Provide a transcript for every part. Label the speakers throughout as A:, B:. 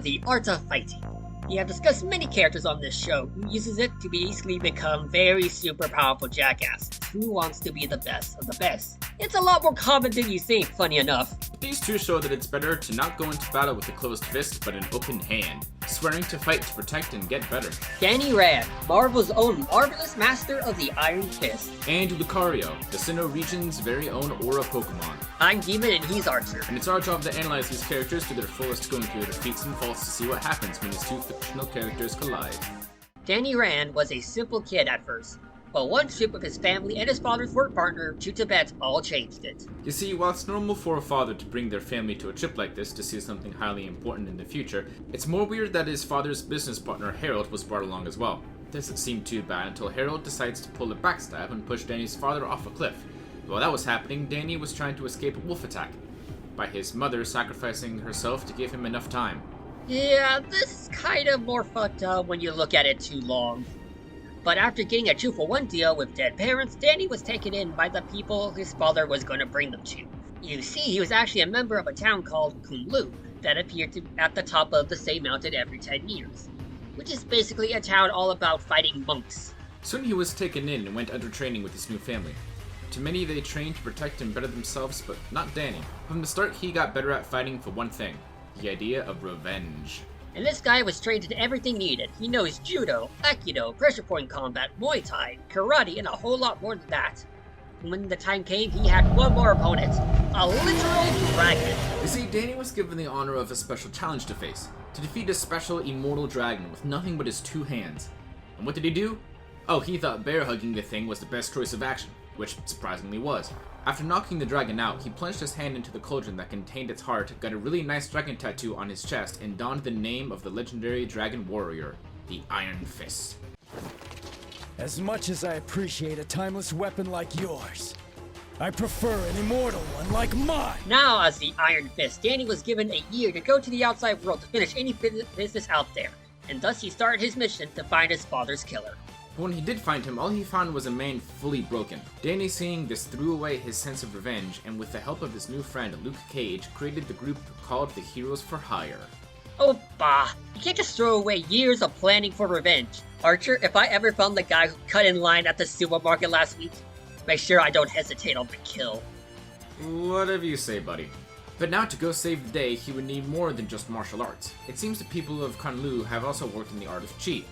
A: the art of fighting. We have discussed many characters on this show who uses it to basically become very super powerful jackass who wants to be the best of the best. It's a lot more common than you think, funny enough.
B: These two show that it's better to not go into battle with a closed fist but an open hand, swearing to fight to protect and get better.
A: Danny Rand, Marvel's own marvelous master of the Iron Fist.
B: And Lucario, the Sinnoh Regions' very own Aura Pokemon.
A: I'm Demon and he's Archer.
B: And it's our job to analyze these characters to their fullest, going through their feats and faults to see what happens when these two fictional characters collide.
A: Danny Rand was a simple kid at first, but one trip with his family and his father's work partner to Tibet all changed it.
B: You see, while it's normal for a father to bring their family to a trip like this to see something highly important in the future, it's more weird that his father's business partner Harold was brought along as well. It doesn't seem too bad until Harold decides to pull a backstab and push Danny's father off a cliff. While that was happening, Danny was trying to escape a wolf attack, by his mother sacrificing herself to give him enough time.
A: Yeah, this is kind of more fucked up when you look at it too long. But after getting a 2-for-1 deal with dead parents, Danny was taken in by the people his father was going to bring them to. You see, he was actually a member of a town called Kunlu that appeared at the top of the same mountain every 10 years, which is basically a town all about fighting monks.
B: Soon he was taken in and went under training with his new family. To many, they trained to protect and better themselves, but not Danny. From the start, he got better at fighting for one thing: the idea of revenge.
A: And this guy was trained in everything needed. He knows judo, aikido, pressure point combat, muay thai, karate, and a whole lot more than that. When the time came, he had one more opponent, a literal dragon.
B: You see, Danny was given the honor of a special challenge to face, to defeat a special immortal dragon with nothing but his 2 hands. And what did he do? Oh, he thought bear hugging the thing was the best choice of action, which surprisingly was. After knocking the dragon out, he plunged his hand into the cauldron that contained its heart, got a really nice dragon tattoo on his chest, and donned the name of the legendary dragon warrior, the Iron Fist.
C: As much as I appreciate a timeless weapon like yours, I prefer an immortal one like mine!
A: Now, as the Iron Fist, Danny was given a year to go to the outside world to finish any business out there, and thus he started his mission to find his father's killer.
B: But when he did find him, all he found was a man fully broken. Danny, seeing this, threw away his sense of revenge, and with the help of his new friend Luke Cage, created the group called the Heroes for Hire.
A: Oh bah, you can't just throw away years of planning for revenge. Archer, if I ever found the guy who cut in line at the supermarket last week, make sure I don't hesitate on the kill.
B: Whatever you say, buddy. But now to go save the day, he would need more than just martial arts. It seems the people of Kunlu have also worked in the art of chi.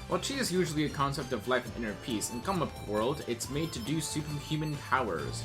B: While chi is usually a concept of life and inner peace, in comic book world, it's made to do superhuman powers.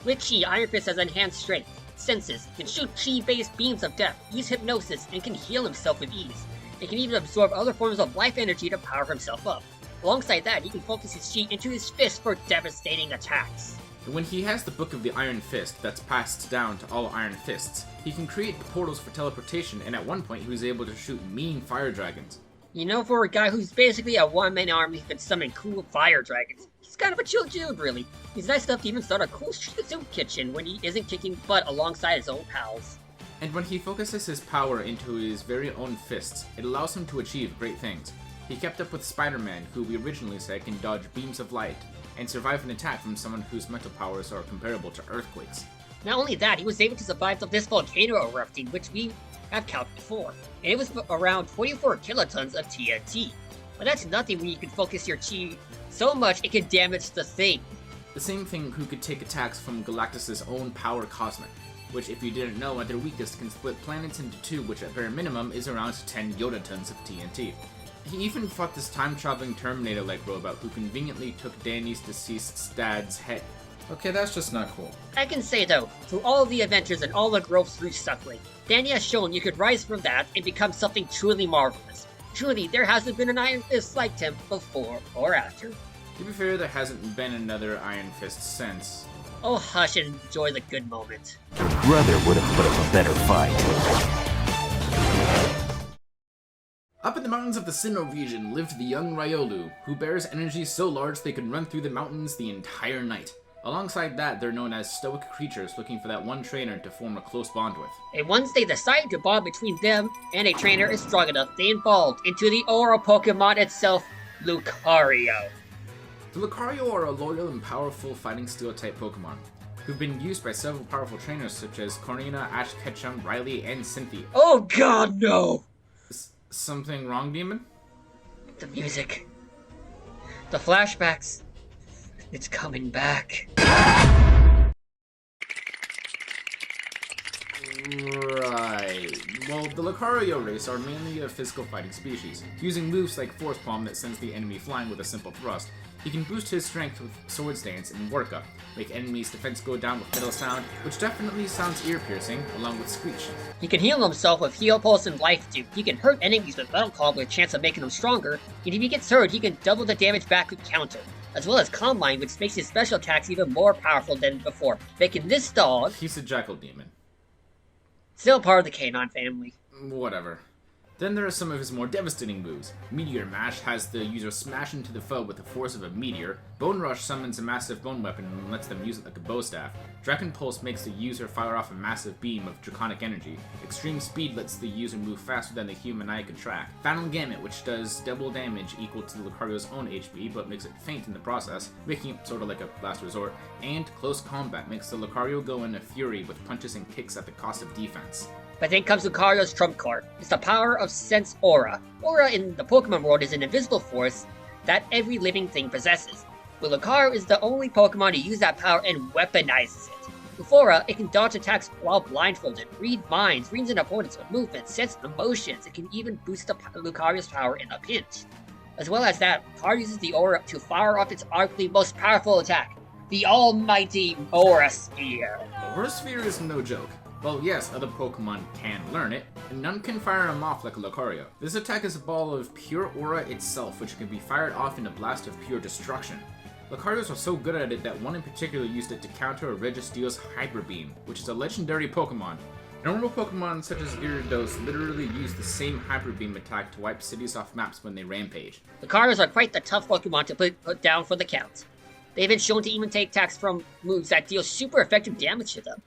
A: With chi, Iron Fist has enhanced strength, senses, can shoot chi-based beams of death, use hypnosis, and can heal himself with ease. It can even absorb other forms of life energy to power himself up. Alongside that, he can focus his chi into his fist for devastating attacks.
B: And when he has the Book of the Iron Fist that's passed down to all Iron Fists, he can create the portals for teleportation, and at one point he was able to shoot mean fire dragons.
A: You know, for a guy who's basically a one-man army who can summon cool fire dragons, he's kind of a chill dude, really. He's nice enough to even start a cool soup kitchen when he isn't kicking butt alongside his own pals.
B: And when he focuses his power into his very own fists, it allows him to achieve great things. He kept up with Spider-Man, who we originally said can dodge beams of light, and survive an attack from someone whose mental powers are comparable to earthquakes.
A: Not only that, he was able to survive this volcano erupting, which we have counted before, and it was around 24 kilotons of TNT. But that's nothing when you can focus your chi so much it can damage the thing.
B: The same thing who could take attacks from Galactus' own power Cosmic, which if you didn't know at their weakest can split planets into 2, which at bare minimum is around 10 yotatons of TNT. He even fought this time-traveling Terminator-like robot who conveniently took Danny's deceased dad's head. Okay, that's just not cool.
A: I can say though, through all the adventures and all the growth through suffering, Danny has shown you could rise from that and become something truly marvelous. Truly, there hasn't been an Iron Fist like him before or after.
B: To be fair, there hasn't been another Iron Fist since.
A: Oh hush and enjoy the good moment.
D: Your brother would have put up a better fight.
B: Up in the mountains of the Sinnoh region lived the young Ryolu, who bears energy so large they can run through the mountains the entire night. Alongside that, they're known as stoic creatures looking for that one trainer to form a close bond with.
A: And once they decide to bond between them and a trainer is strong enough, they evolved into the Aura Pokemon itself, Lucario.
B: The Lucario are a loyal and powerful fighting steel type Pokemon, who've been used by several powerful trainers such as Cornina, Ash Ketchum, Riley, and Cynthia.
A: Oh god, no!
B: Something wrong, Demon?
A: The music. The flashbacks. It's coming back.
B: Right. Well, the Lucario race are mainly a physical fighting species. Using moves like Force Palm that sends the enemy flying with a simple thrust, he can boost his strength with Sword Stance and Workup, make enemies' defense go down with Metal Sound, which definitely sounds ear-piercing, along with Screech.
A: He can heal himself with Heal Pulse and Life Tube. He can hurt enemies with Metal Claw with a chance of making them stronger, and if he gets hurt, he can double the damage back with Counter, as well as Combine, which makes his special attacks even more powerful than before, making this dog...
B: He's a Jackal Demon.
A: Still part of the Canine family.
B: Whatever. Then there are some of his more devastating moves. Meteor Mash has the user smash into the foe with the force of a meteor. Bone Rush summons a massive bone weapon and lets them use it like a bow staff. Dragon Pulse makes the user fire off a massive beam of draconic energy. Extreme Speed lets the user move faster than the human eye can track. Final Gamut, which does double damage equal to Lucario's own HP, but makes it faint in the process, making it sort of like a last resort. And Close Combat makes the Lucario go in a fury with punches and kicks at the cost of defense.
A: But then comes Lucario's trump card. It's the power of Sense Aura. Aura in the Pokemon world is an invisible force that every living thing possesses. But Lucario is the only Pokemon to use that power and weaponizes it. With Aura, it can dodge attacks while blindfolded, read minds, reads an opponent's movement, sense emotions. It can even boost Lucario's power in a pinch. As well as that, Lucario uses the Aura to fire off its arguably most powerful attack, the almighty Aura Sphere.
B: Aura Sphere is no joke. Well, yes, other Pokemon can learn it, and none can fire him off like a Lucario. This attack is a ball of pure aura itself, which can be fired off in a blast of pure destruction. Lucarios are so good at it that one in particular used it to counter a Registeel's Hyper Beam, which is a legendary Pokemon. Normal Pokemon such as Gyarados literally use the same Hyper Beam attack to wipe cities off maps when they rampage.
A: Lucarios are quite the tough Pokemon to put down for the count. They've been shown to even take attacks from moves that deal super effective damage to them.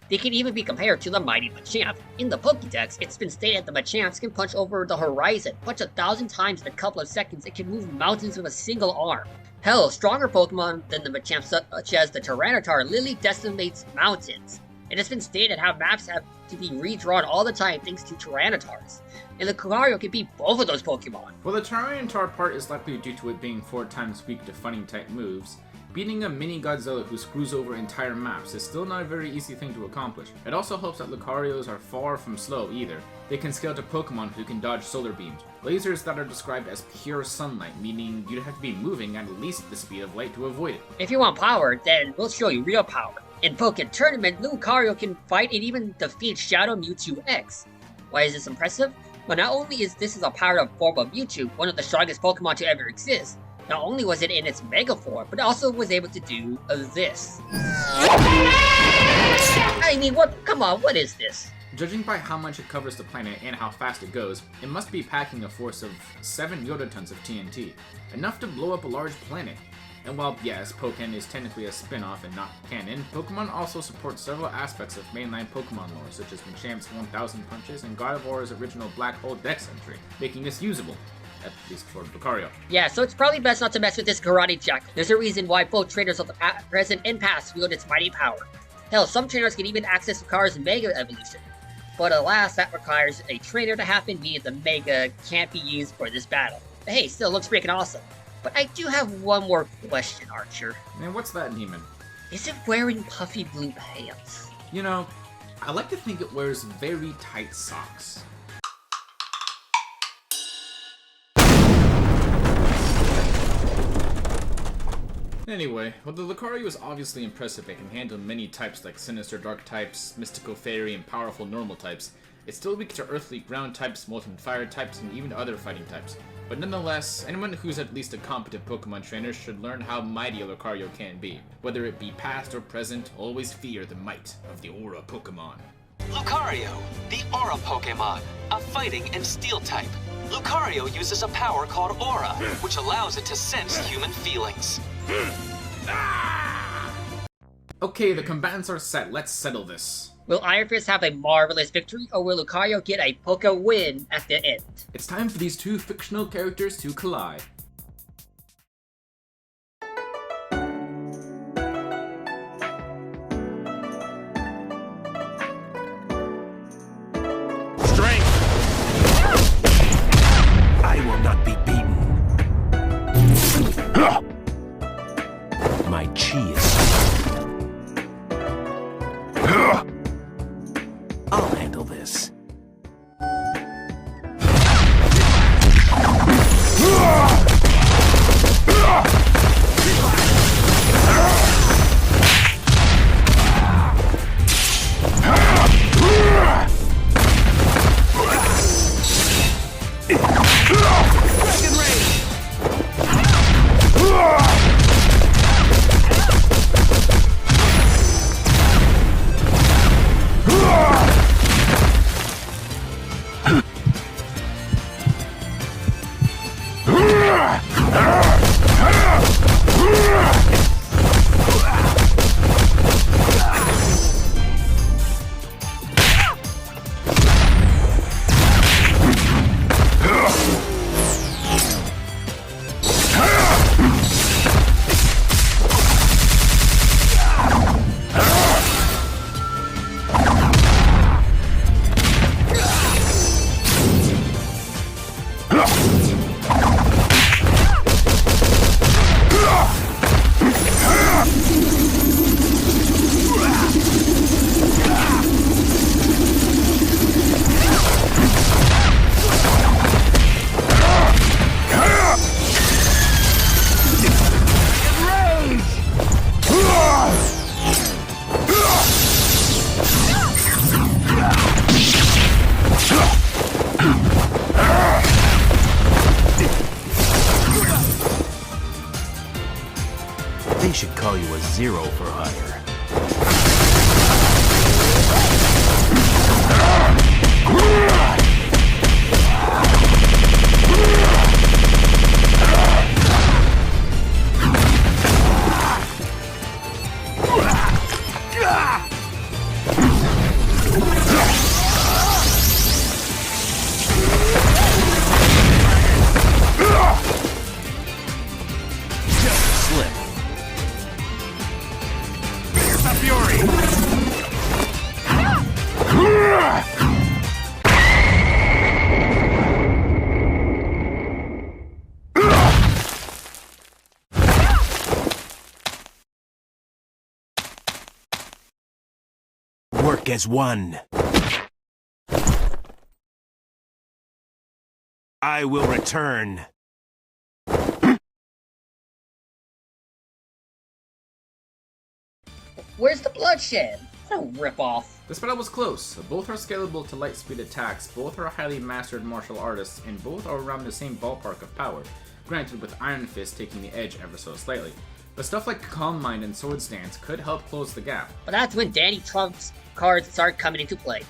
A: They can even be compared to the mighty Machamp. In the Pokédex, it's been stated the Machamps can punch over the horizon, punch 1,000 times in a couple of seconds. It can move mountains with a single arm. Hell, stronger Pokemon than the Machamp, such as the Tyranitar, literally decimates mountains. It has been stated how maps have to be redrawn all the time thanks to Tyranitars. And the Lucario can beat both of those Pokemon.
B: Well, the Tyranitar part is likely due to it being 4 times weak to fighting type moves. Beating a mini Godzilla who screws over entire maps is still not a very easy thing to accomplish. It also helps that Lucarios are far from slow either. They can scale to Pokemon who can dodge solar beams. Lasers that are described as pure sunlight, meaning you'd have to be moving at least the speed of light to avoid it.
A: If you want power, then we'll show you real power. In Pokken Tournament, Lucario can fight and even defeat Shadow Mewtwo X. Why is this impressive? Well, not only is this a powered-up form of Mewtwo, one of the strongest Pokemon to ever exist, not only was it in its Mega form, but also was able to do this. I mean, what? Come on, what is this?
B: Judging by how much it covers the planet and how fast it goes, it must be packing a force of 7 Yotatons of TNT, enough to blow up a large planet. And while, yes, Pokken is technically a spin-off and not canon, Pokemon also supports several aspects of mainline Pokemon lore, such as Machamp's 1000 Punches and Gardevoir's original Black Hole Dex entry, making this usable. At least for Lucario.
A: Yeah, so it's probably best not to mess with this Karate Jack. There's a reason why both trainers of the present and past wield its mighty power. Hell, some trainers can even access Lucario's Mega Evolution. But alas, that requires a trainer to happen, meaning the Mega can't be used for this battle. But hey, still looks freaking awesome. But I do have one more question, Archer.
B: And what's that, Demon?
A: Is it wearing puffy blue pants?
B: You know, I like to think it wears very tight socks. Anyway, while the Lucario is obviously impressive and can handle many types like Sinister Dark types, Mystical Fairy, and powerful Normal types, it's still weak to Earthly Ground types, Molten Fire types, and even other fighting types. But nonetheless, anyone who's at least a competent Pokemon trainer should learn how mighty a Lucario can be. Whether it be past or present, always fear the might of the Aura Pokemon.
E: Lucario, the Aura Pokemon, a fighting and steel type. Lucario uses a power called Aura, which allows it to sense human feelings.
B: Okay, the combatants are set. Let's settle this.
A: Will Iron Fist have a marvelous victory, or will Lucario get a Poke win at the end?
B: It's time for these two fictional characters to collide.
D: my chi is. I'll handle this. They should call you a zero for hire. Work as one. I will return.
A: Where's the bloodshed? What a ripoff.
B: This battle was close. Both are scalable to light speed attacks, both are highly mastered martial artists, and both are around the same ballpark of power, granted with Iron Fist taking the edge ever so slightly. But stuff like Calm Mind and Sword Stance could help close the gap.
A: But that's when Danny Trump's cards start coming into play.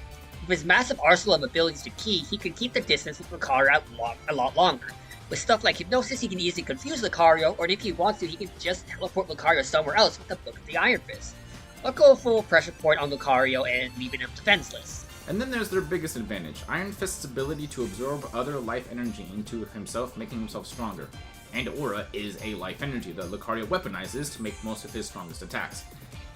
A: With his massive arsenal of abilities to key, he can keep the distance with Lucario out a lot longer. With stuff like Hypnosis, he can easily confuse Lucario, or if he wants to, he can just teleport Lucario somewhere else with the Book of the Iron Fist. Or go full pressure point on Lucario and leaving him defenseless.
B: And then there's their biggest advantage, Iron Fist's ability to absorb other life energy into himself, making himself stronger. And Aura is a life energy that Lucario weaponizes to make most of his strongest attacks,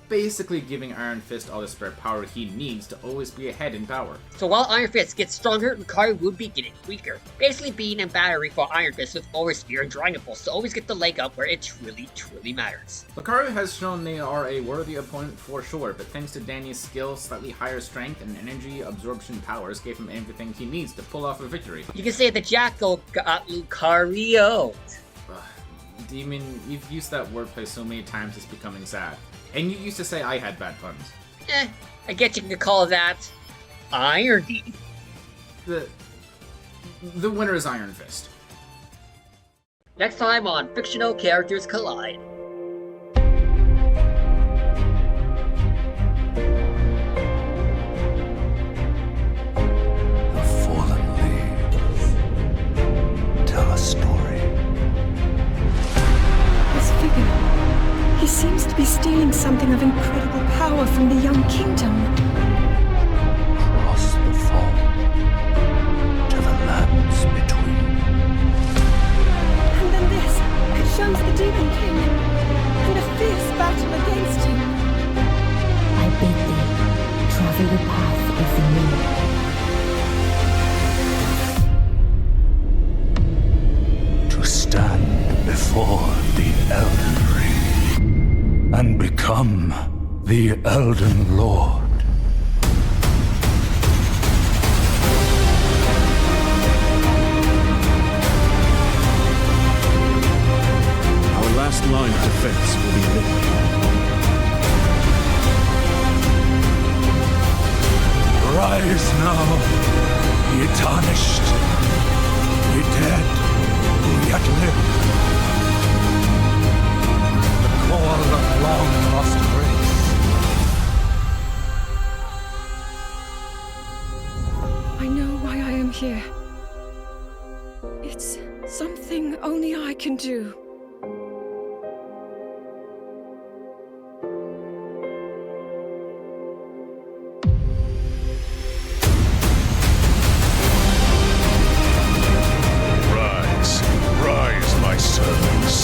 B: basically giving Iron Fist all the spare power he needs to always be ahead in power.
A: So while Iron Fist gets stronger, Lucario would be getting weaker, basically being a battery for Iron Fist with Aura Sphere and Dragon Pulse to always get the leg up where it truly matters.
B: Lucario has shown they are a worthy opponent for sure, but thanks to Danny's skill, slightly higher strength, and energy absorption powers gave him everything he needs to pull off a victory.
A: You can say the Jackal got Lucario.
B: Demon, you've used that wordplay so many times it's becoming sad. And you used to say I had bad puns.
A: I guess you can call that irony.
B: The winner is Iron Fist.
A: Next time on Fictional Characters Collide.
D: The fallen leaves tell a story.
F: This figure, he seems to be stealing something of incredible power from the young kingdom.
D: Cross the foam to the lands between.
F: And then this, it shows the Demon King, and a fierce battle against him.
G: I bid thee, travel the path of the moon.
D: To stand before the Elden Ring.
C: and become the Elden Lord.
H: Our last line of defense will be liquid.
C: Rise now, ye tarnished, ye dead who yet live. The call of long-lost grace.
F: I know why I am here. It's something only I can do.
C: Rise, my servants.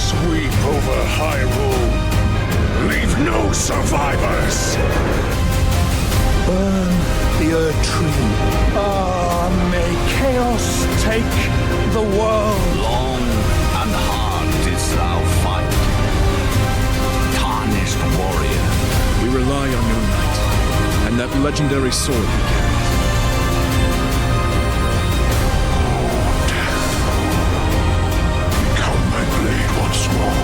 C: Sweep over Hyrule. Leave no survivors. Burn the Earth Tree. Ah, may chaos take the world.
D: Long and hard didst thou fight, tarnished warrior.
H: We rely on your knight, and that legendary sword he carries.
C: Become my blade once more.